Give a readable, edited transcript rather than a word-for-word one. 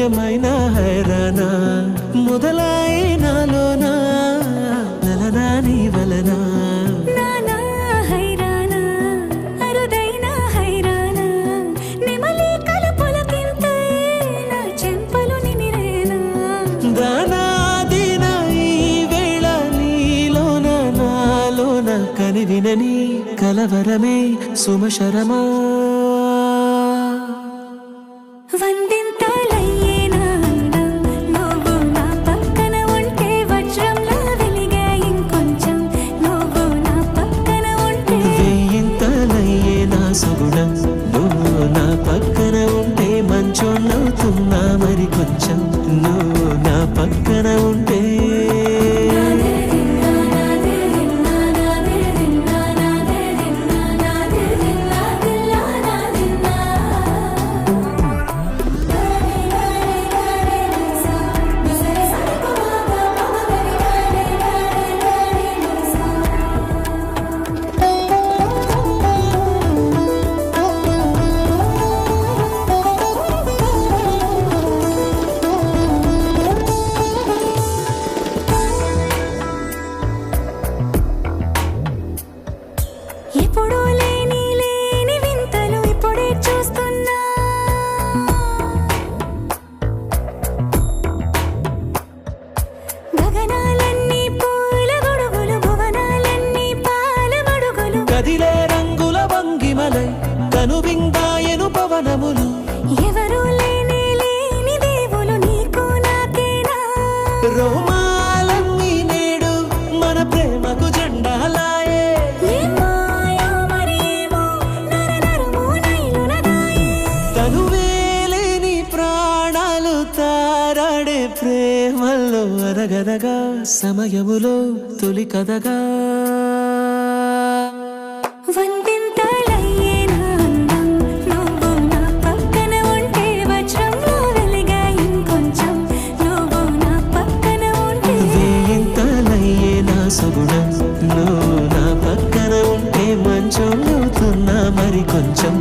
ఏమైనా హైరానా మొదలాయి నాలోనా నలనా నీ వలనా కనివినని కలవరమే సుమశరమా వందింతలయ్యేనా నువ్వు నా పక్కన ఉంటే వజ్రంలా వెలిగే ఇంకొంచెం నువ్వు నా పక్కన ఉంటే వేయింతలయ్యేనా సుగుణం నువ్వు నా పక్కన ఉంటే మంచోళ్ళవుతున్నా మరి కొంచెం నువ్వు నా పక్కన ఉంటే ఎప్పుడూ లేని వింతలు ఇప్పుడే చూస్తున్నా గగనాలన్నీ పూల గొడుగులు భువనాలన్నీ పాల మడుగులు కదిలే రంగుల వంగిమలై కనువిందాయను పవనములు ఎవరూ లేని దేవులు నీకు నాకేనా రోమాలన్నీ నేడు మన ప్రేమకు జెండాలాయే తనువేలేని ప్రాణాలు తారాడే ప్రేమల్లో అరగరగా సమయములో తొలి కథగా వందింతలయ్యేనా అందం నువ్వు నా పక్కన ఉంటే వజ్రంలో వెలిగే ఇంకొంచెం నువ్వు నా పక్కన ఉంటే వేయింతలయ్యేనా సుగుణం నువ్వు నా పక్కన ఉంటే మంచోళ్ళవుతున్నా మరి కొంచెం